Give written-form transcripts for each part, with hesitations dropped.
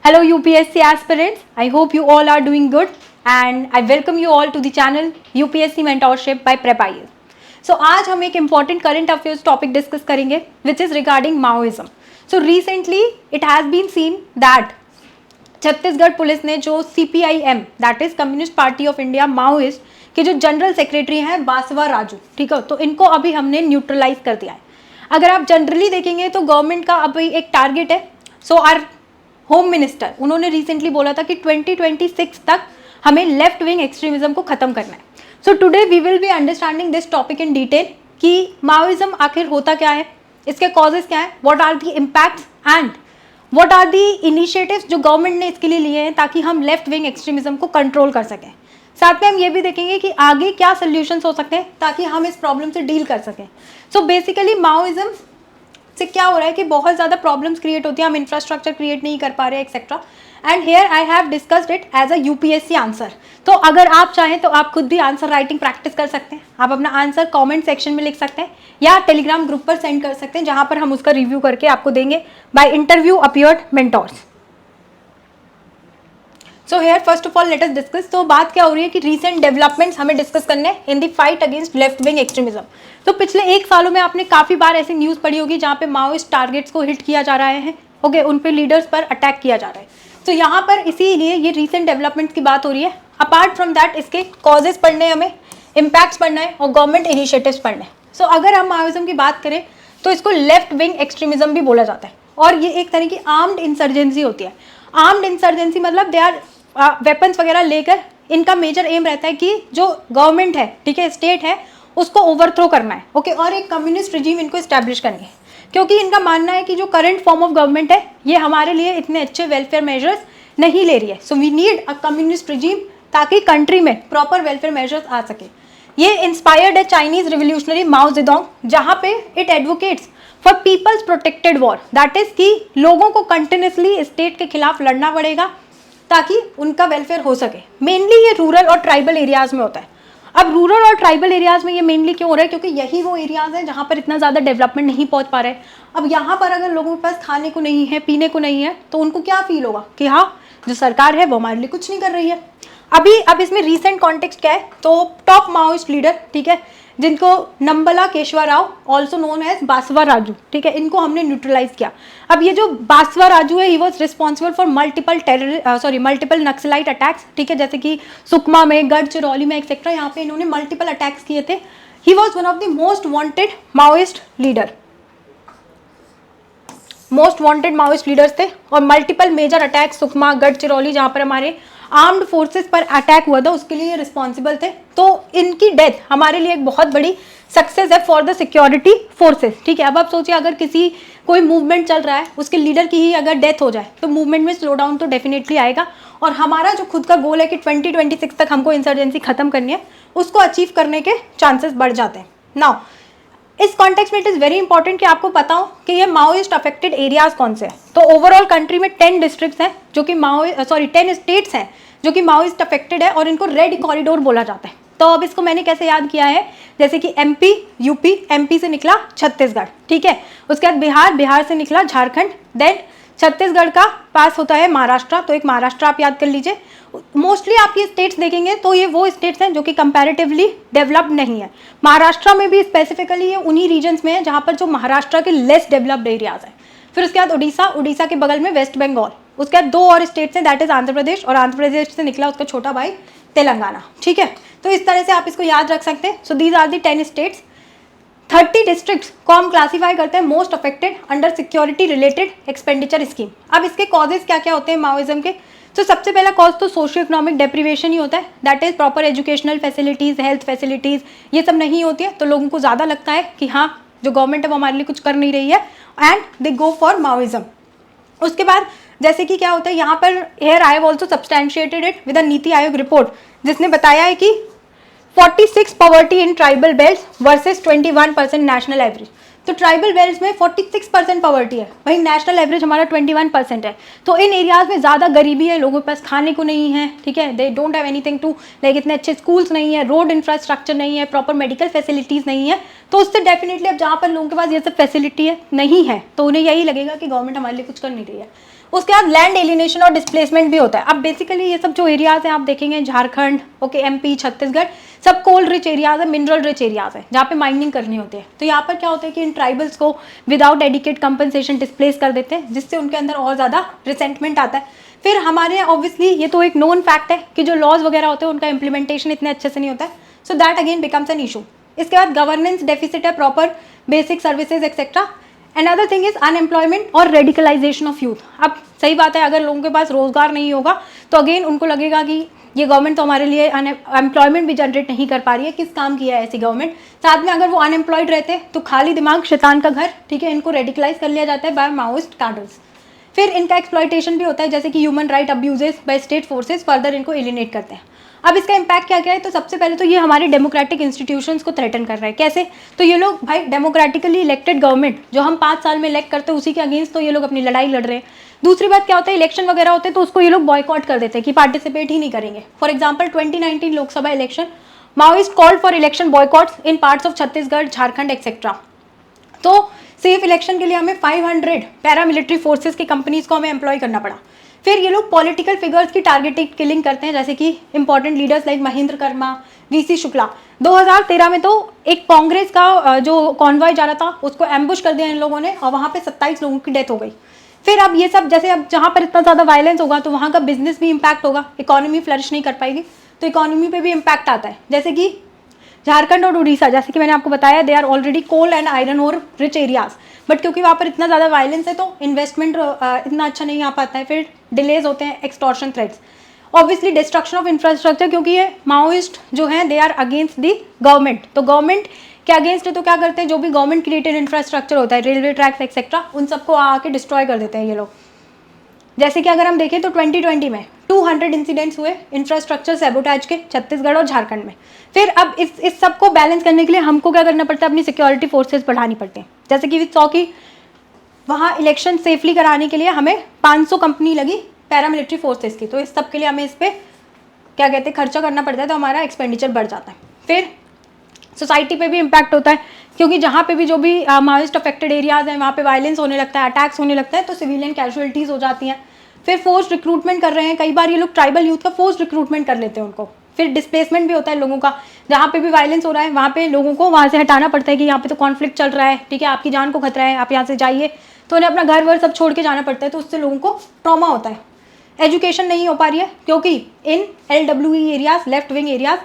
Hello UPSC aspirants, I hope you all are doing good and I welcome you all to the channel UPSC Mentorship by Prep-IAS. So आज हम एक important current affairs topic discuss करेंगे which is regarding Maoism. So recently it has been seen that Chhattisgarh police ने जो CPIM that is Communist Party of India Maoist के जो general secretary हैं बासवा राजू, ठीक है, तो इनको अभी हमने न्यूट्रलाइज कर दिया है. अगर आप जनरली देखेंगे तो गवर्नमेंट का अभी एक टारगेट है. सो आर होम मिनिस्टर उन्होंने रिसेंटली बोला था कि 2026 तक हमें लेफ्ट विंग एक्सट्रीमिज्म को खत्म करना है. So today we will be understanding this topic in detail कि माओइज्म आखिर होता क्या है, इसके कॉजेज क्या है, what are the impacts and what are the initiatives जो गवर्नमेंट ने इसके लिए लिए हैं ताकि हम लेफ्ट विंग एक्सट्रीमिज्म को कंट्रोल कर सकें. साथ में हम ये भी देखेंगे कि आगे क्या सोल्यूशंस हो सकते हैं ताकि हम इस प्रॉब्लम से डील कर सकें. सो बेसिकली माओइज्म से क्या हो रहा है कि बहुत ज़्यादा प्रॉब्लम्स क्रिएट होती हैं, हम इंफ्रास्ट्रक्चर क्रिएट नहीं कर पा रहे हैं etcetera. And here I have discussed it as a UPSC answer. तो अगर आप चाहें तो आप खुद भी आंसर राइटिंग प्रैक्टिस कर सकते हैं. आप अपना आंसर कमेंट सेक्शन में लिख सकते हैं या टेलीग्राम ग्रुप पर सेंड कर सकते हैं जहां पर हम उसका रिव्यू करके आपको देंगे by interview appeared mentors. So here first of all let us discuss. तो बात क्या हो रही है कि रीसेंट डेवलपमेंट्स हमें डिस्कस करने हैं in the fight against left wing extremism. तो पिछले एक सालों में आपने काफ़ी बार ऐसी न्यूज़ पढ़ी होगी जहाँ पे माओइस्ट टारगेट्स को हिट किया जा रहा है. ओके, उन पे लीडर्स पर अटैक किया जा रहा है. तो यहाँ पर इसीलिए ये रीसेंट डेवलपमेंट्स की बात हो रही है. अपार्ट फ्रॉम दैट इसके कॉजेज पढ़ने, हमें इम्पैक्ट्स पढ़ना है और गवर्नमेंट इनिशिएटिव्स पढ़ने हैं. सो अगर हम माओइज्म की बात करें तो इसको लेफ्ट विंग एक्सट्रीमिज्म भी बोला जाता है और ये एक तरह की आर्म्ड इंसर्जेंसी होती है. आर्म्ड इंसर्जेंसी मतलब दे आर वेपन्स वगैरह लेकर इनका मेजर एम रहता है कि जो गवर्नमेंट है, ठीक है, स्टेट है, उसको ओवरथ्रो करना है. ओके, और एक कम्युनिस्ट रिजीम इनको इस्टेब्लिश करनी है क्योंकि इनका मानना है कि जो करंट फॉर्म ऑफ गवर्नमेंट है ये हमारे लिए इतने अच्छे वेलफेयर मेजर्स नहीं ले रही है. So we need a communist regime ताकि कंट्री में प्रॉपर वेलफेयर मेजर्स आ सके. ये इंस्पायर्ड है चाइनीज रिवोल्यूशनरी माओ जेडोंग जहाँ पे it advocates for people's protected war. That is कि लोगों को कंटिन्यूसली स्टेट के खिलाफ लड़ना पड़ेगा ताकि उनका वेलफेयर हो सके. मेनली ये रूरल और ट्राइबल एरियाज़ में होता है. अब रूरल और ट्राइबल एरियाज़ में ये मेनली क्यों हो रहा है, क्योंकि यही वो एरियाज़ हैं जहाँ पर इतना ज़्यादा डेवलपमेंट नहीं पहुँच पा रहे हैं. अब यहाँ पर अगर लोगों के पास खाने को नहीं है, पीने को नहीं है, तो उनको क्या फील होगा कि हाँ, जो सरकार है वो हमारे लिए कुछ नहीं कर रही है. अब इसमें रीसेंट कॉन्टेक्स्ट क्या है, तो टॉप माओइस्ट लीडर, ठीक है, जिनको Nambala Keshava Rao also known as Basava Raju, ठीक है, इनको हमने न्यूट्रलाइज किया. अब ये जो बासवा राजू है, he was responsible for multiple naxalite attacks, ठीक है, जैसे कि सुकमा में, गढ़चिरौली में एक्सेट्रा. यहाँ पे इन्होंने मल्टीपल अटैक्स किए थे. He was one of the most wanted Maoist leaders थे और multiple major attacks Sukma, Gadchiroli, जहाँ पर हमारे आर्म्ड फोर्सेस पर अटैक हुआ था, उसके लिए रिस्पॉन्सिबल थे. तो इनकी डेथ हमारे लिए एक बहुत बड़ी सक्सेस है फॉर द सिक्योरिटी फोर्सेस, ठीक है. अब आप सोचिए, अगर कोई मूवमेंट चल रहा है, उसके लीडर की ही अगर डेथ हो जाए तो मूवमेंट में स्लो डाउन तो डेफिनेटली आएगा. और हमारा जो खुद का गोल है कि 2026 तक हमको इंसर्जेंसी खत्म करनी है, उसको अचीव करने के चांसेस बढ़ जाते हैं. नाउ इस कॉन्टेक्स्ट में इट इज़ वेरी इंपॉर्टेंट कि आपको पता हो कि ये माओइस्ट अफेक्टेड एरियाज कौन से हैं. तो ओवरऑल कंट्री में 10 डिस्ट्रिक्ट्स हैं जो कि 10 स्टेट्स हैं जो कि माओइस्ट अफेक्टेड है और इनको रेड कॉरिडोर बोला जाता है. तो अब इसको मैंने कैसे याद किया है, जैसे कि एमपी, यूपी, एमपी से निकला छत्तीसगढ़, ठीक है, उसके बाद बिहार, बिहार से निकला झारखंड, देन छत्तीसगढ़ का पास होता है महाराष्ट्र, तो एक महाराष्ट्र आप याद कर लीजिए. मोस्टली आप ये स्टेट्स देखेंगे तो ये वो स्टेट्स हैं जो कि कंपैरेटिवली डेवलप्ड नहीं है. महाराष्ट्र में भी स्पेसिफिकली ये उन्हीं रीजन्स में है जहाँ पर जो महाराष्ट्र के लेस डेवलप्ड एरियाज हैं. फिर उसके बाद उड़ीसा, उड़ीसा के बगल में वेस्ट बंगाल. उसके बाद 2 और स्टेट्स हैं, दैट इज आंध्र प्रदेश, और आंध्र प्रदेश से निकला उसका छोटा भाई तेलंगाना, ठीक है. तो इस तरह से आप इसको याद रख सकते हैं. So these are the 10 states. 30 districts को हम क्लासीफाई करते हैं most affected under security related expenditure scheme. अब इसके कॉजेज क्या क्या होते हैं माओइज्म के. तो सबसे पहला कॉज तो सोशियो इकोनॉमिक डेप्रीवेशन ही होता है. That is proper educational facilities, health facilities, ये सब नहीं होती है, तो लोगों को ज़्यादा लगता है कि हाँ, जो गवर्नमेंट है वो हमारे लिए कुछ कर नहीं रही है, and they go for Maoism. उसके बाद जैसे कि क्या होता है यहाँ पर, here I have also substantiated it with a Niti Aayog report जिसने बताया है कि 46 poverty in tribal belts versus 21% national average. तो ट्राइबल बेल्ट्स में 46% पॉवर्टी है, वहीं नेशनल एवरेज हमारा 21% है. तो इन एरियाज में ज़्यादा गरीबी है, लोगों के पास खाने को नहीं है, ठीक है, they don't have anything to like, इतने अच्छे स्कूल्स नहीं है, रोड इंफ्रास्ट्रक्चर नहीं है, प्रॉपर मेडिकल फैसिलिटीज़ नहीं है. तो उससे डेफिनेटली अब जहाँ पर लोगों के पास ये सब फैसिलिटी है नहीं है तो उन्हें यही लगेगा कि गवर्नमेंट हमारे लिए कुछ कर नहीं रही है. उसके बाद लैंड एलिनेशन और डिस्प्लेसमेंट भी होता है। अब बेसिकली ये सब जो एरियाज हैं आप देखेंगे, झारखंड, ओके, एमपी, छत्तीसगढ़, सब कोल रिच एरियाज है, मिनरल रिच एरियाज है जहाँ पे माइनिंग करनी होती है। तो यहाँ पर क्या होता है कि इन ट्राइबल्स को विदाउट एडिकेट कंपनसेशन डिस्प्लेस कर देते हैं, जिससे उनके अंदर और ज़्यादा रिसेंटमेंट आता है। फिर हमारे यहाँ ऑब्वियसली ये तो एक नोन फैक्ट है कि जो लॉज वगैरह होते हैं उनका इंप्लीमेंटेशन इतने अच्छे से नहीं होता है, so that again becomes an issue. इसके बाद गवर्नेंस डेफिसिट है, proper basic services etcetera. Another thing is unemployment और रेडिकलाइजेशन ऑफ यूथ। अब सही बात है, अगर लोगों के पास रोजगार नहीं होगा तो अगेन उनको लगेगा कि ये गवर्नमेंट तो हमारे लिए एम्प्लॉयमेंट भी जनरेट नहीं कर पा रही है, किस काम किया है ऐसी गवर्नमेंट। साथ में अगर वो अनएम्प्लॉयड रहते तो खाली दिमाग शैतान का घर, ठीक है, इनको रेडिकलाइज कर लिया जाता है बाय माओइस्ट कैडर्स। फिर इनका एक्सप्लॉयटेशन भी होता है, जैसे कि human right abuses by state forces further इनको एलिनेट करते हैं। अब इसका इम्पैक्ट क्या क्या है, तो सबसे पहले तो ये हमारे डेमोक्रेटिक इंस्टीट्यूशंस को थ्रेटन कर रहा है। कैसे, तो ये लोग भाई डेमोक्रेटिकली इलेक्टेड गवर्नमेंट जो हम 5 साल में इलेक्ट करते हैं उसी के अगेंस्ट तो ये लोग अपनी लड़ाई लड़ रहे हैं। दूसरी बात क्या होता है, इलेक्शन वगैरह होते हैं तो उसको ये लोग बॉयकॉट कर देते हैं कि पार्टिसिपेट ही नहीं करेंगे। For example 2019 Lok Sabha election, Maoist called for election boycotts in parts of Chhattisgarh, Jharkhand etcetera. तो सेफ इलेक्शन के लिए हमें 500 पैरामिलिट्री फोर्सेस की कंपनीज को हमें एम्प्लॉय करना पड़ा। फिर ये लोग पॉलिटिकल फिगर्स की टारगेटेड किलिंग करते हैं, जैसे कि important leaders like Mahendra Karma, VC Shukla. 2013 में तो एक कांग्रेस का जो कॉन्वॉय जा रहा था उसको एम्बुश कर दिया इन लोगों ने और वहाँ पे 27 लोगों की डेथ हो गई। फिर अब ये सब, जैसे अब जहाँ पर इतना ज़्यादा वायलेंस होगा तो वहाँ का बिजनेस भी इम्पैक्ट होगा, इकोनॉमी फ्लरिश नहीं कर पाएगी, तो इकोनॉमी पे भी इम्पैक्ट आता है। जैसे कि झारखंड और उड़ीसा, जैसे कि मैंने आपको बताया, they are already coal and iron और रिच एरियाज, बट क्योंकि वहाँ पर इतना ज़्यादा वायलेंस है तो इन्वेस्टमेंट इतना अच्छा नहीं आ पाता है। फिर डिलेज होते हैं, extortion threats, obviously destruction of infrastructure, क्योंकि ये माओइस्ट जो हैं they are against the government. तो गवर्नमेंट के अगेंस्ट है तो क्या करते हैं, जो भी गवर्नमेंट क्रिएटेड इंफ्रास्ट्रक्चर होता है, रेलवे ट्रैक्स एक्सेट्रा, उन सबको आके डिस्ट्रॉय कर देते हैं ये लोग। जैसे कि अगर हम देखें तो 2020 में 200 इंसिडेंट्स हुए इंफ्रास्ट्रक्चर सैबोटेज के छत्तीसगढ़ और झारखंड में। फिर अब इस सब को बैलेंस करने के लिए हमको क्या करना पड़ता है, अपनी सिक्योरिटी फोर्सेस बढ़ानी पड़ती हैं। जैसे कि सौ की वहाँ इलेक्शन सेफली कराने के लिए हमें 500 कंपनी लगी पैरामिलिट्री फोर्सेस की, तो इस सब के लिए हमें इस पर क्या कहते हैं खर्चा करना पड़ता है, तो हमारा एक्सपेंडिचर बढ़ जाता है। फिर सोसाइटी पे भी इम्पैक्ट होता है, क्योंकि जहाँ पे भी जो भी माओइस्ट अफेक्टेड एरियाज हैं वहाँ पे वायलेंस होने लगता है, अटैक्स होने लगता है, तो सिविलियन कैजुअलिटीज़ हो जाती हैं। फिर फोर्स रिक्रूटमेंट कर रहे हैं, कई बार ये लोग ट्राइबल यूथ का फोर्स रिक्रूटमेंट कर लेते हैं उनको। फिर डिस्प्लेसमेंट भी होता है लोगों का, जहाँ पे भी वायलेंस हो रहा है वहाँ पे लोगों को वहाँ से हटाना पड़ता है कि यहाँ पे तो कॉन्फ्लिक्ट चल रहा है, ठीक है, आपकी जान को खतरा है, आप यहाँ से जाइए, तो उन्हें अपना घर वर सब छोड़ के जाना पड़ता है, तो उससे लोगों को ट्रॉमा होता है। एजुकेशन नहीं हो पा रही है, क्योंकि इन LWE areas, left wing areas,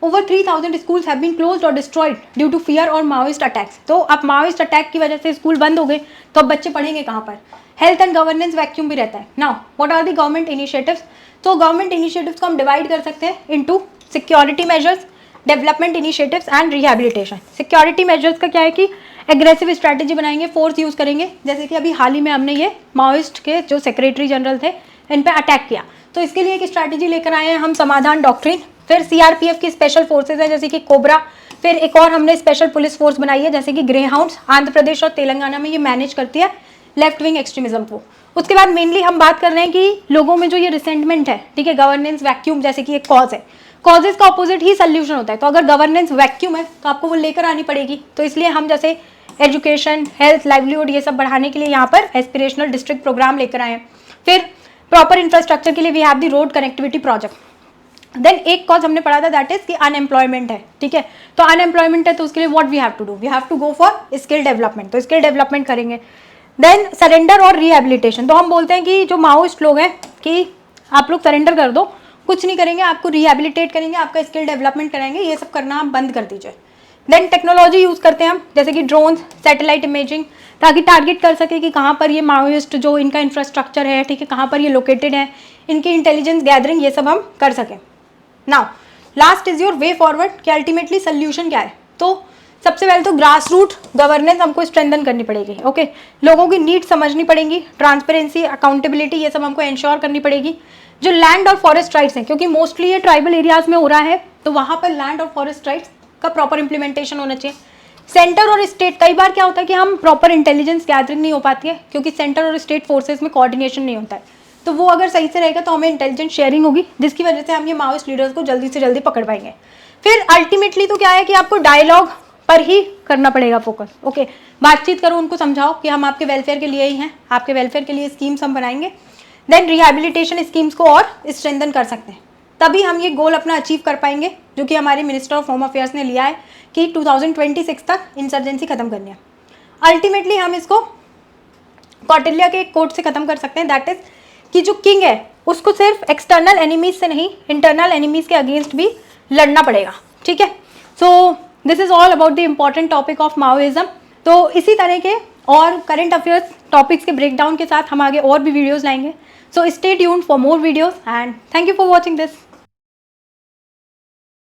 over 3000 schools have been closed or destroyed due to fear और माओइस्ट अटैक्स। तो अब माओइस्ट अटैक की वजह से स्कूल बंद हो गए, तो अब बच्चे पढ़ेंगे कहाँ पर। हेल्थ एंड गवर्नेंस वैक्यूम भी रहता है। Now what are the government initiatives, तो गवर्नमेंट इनिशिएटिव्स को हम डिवाइड कर सकते हैं into security measures, development initiatives and rehabilitation. Security measures का क्या है कि एग्रेसिव स्ट्रैटेजी बनाएंगे, फोर्स यूज़ करेंगे, जैसे कि अभी हाल ही में हमने ये माओइस्ट के जो सेक्रेटरी जनरल थे इन पर अटैक किया, तो इसके लिए एक स्ट्रैटेजी लेकर आए हैं हम, समाधान डॉक्ट्रिन। फिर CRPF की स्पेशल फोर्सेज है जैसे कि कोबरा, फिर एक और हमने स्पेशल पुलिस फोर्स बनाई है जैसे कि ग्रे हाउंड्स, आंध्र प्रदेश और तेलंगाना में ये मैनेज करती है लेफ्ट विंग एक्सट्रीमिज्म को। उसके बाद मेनली हम बात कर रहे हैं कि लोगों में जो ये रिसेंटमेंट है, ठीक है, गवर्नेंस वैक्यूम जैसे कि एक कॉज है, कॉजेज का ऑपोजिट ही सोल्यूशन होता है। तो अगर गवर्नेंस वैक्यूम है तो आपको वो लेकर आनी पड़ेगी, तो इसलिए हम जैसे एजुकेशन, हेल्थ, लाइवलीहुड ये सब बढ़ाने के लिए यहाँ पर एस्पिरेशनल डिस्ट्रिक्ट प्रोग्राम लेकर आए हैं। फिर प्रॉपर इंफ्रास्ट्रक्चर के लिए we have the road connectivity project. Then एक कॉज हमने पढ़ा था दैट इज कि अनएम्प्लॉयमेंट है, ठीक है, तो अनएम्प्लॉयमेंट है तो उसके लिए what we have to do, we have to go for skill development, तो स्किल डेवलपमेंट करेंगे। देन सरेंडर और रिहेबिलिटेशन, तो हम बोलते हैं कि जो माओइस्ट लोग हैं कि आप लोग सरेंडर कर दो, कुछ नहीं करेंगे, आपको रिहेबिलिटेट करेंगे, आपका स्किल डेवलपमेंट कराएंगे, ये सब करना आप बंद कर दीजिए। देन टेक्नोलॉजी यूज़ करते हैं हम, जैसे कि ड्रोन, सैटेलाइट इमेजिंग, ताकि टारगेट कर सके कि कहाँ पर ये माओइस्ट जो इनका इंफ्रास्ट्रक्चर है, ठीक है, कहाँ पर ये लोकेटेड है, इनकी इंटेलिजेंस गैदरिंग ये सब हम कर सकें। Now last is your way forward, कि अल्टीमेटली सोल्यूशन क्या है, तो सबसे पहले तो ग्रास रूट गवर्नेंस हमको स्ट्रेंथन करनी पड़ेगी, ओके, लोगों की नीड समझनी पड़ेगी, ट्रांसपेरेंसी, अकाउंटेबिलिटी ये सब हमको इंश्योर करनी पड़ेगी। जो लैंड और फॉरेस्ट राइट्स हैं, क्योंकि मोस्टली ये ट्राइबल एरियाज में हो रहा है, तो वहाँ पर लैंड और फॉरेस्ट राइट्स का प्रॉपर इंप्लीमेंटेशन होना चाहिए। सेंटर और स्टेट, कई बार क्या होता है कि हम प्रॉपर इंटेलिजेंस गैदरिंग नहीं हो पाती है, क्योंकि सेंटर और स्टेट फोर्सेस में कोऑर्डिनेशन नहीं होता है, तो वो अगर सही से रहेगा तो हमें इंटेलिजेंस शेयरिंग होगी, जिसकी वजह से हम ये माओइस्ट लीडर्स को जल्दी से जल्दी पकड़ पाएंगे। फिर अल्टीमेटली तो क्या है कि आपको डायलॉग पर ही करना पड़ेगा फोकस, ओके, बातचीत करो, उनको समझाओ कि हम आपके वेलफेयर के लिए ही हैं, आपके वेलफेयर के लिए स्कीम्स हम बनाएंगे। देन रिहैबिलिटेशन स्कीम्स को और स्ट्रेंथन कर सकते हैं, तभी हम ये गोल अपना अचीव कर पाएंगे जो कि हमारे मिनिस्टर ऑफ होम अफेयर्स ने लिया है कि 2026 तक इंसर्जेंसी खत्म करनी है। अल्टीमेटली हम इसको कौटिल्य के एक कोट से खत्म कर सकते हैं, दैट इज कि जो किंग है उसको सिर्फ एक्सटर्नल एनिमीज से नहीं, इंटरनल एनिमीज के अगेंस्ट भी लड़ना पड़ेगा, ठीक है। So this is all about the important topic of Maoism. तो इसी तरह के और करंट अफेयर्स टॉपिक्स के ब्रेकडाउन के साथ हम आगे और भी वीडियोस लाएंगे। So stay tuned for more videos and thank you for watching this.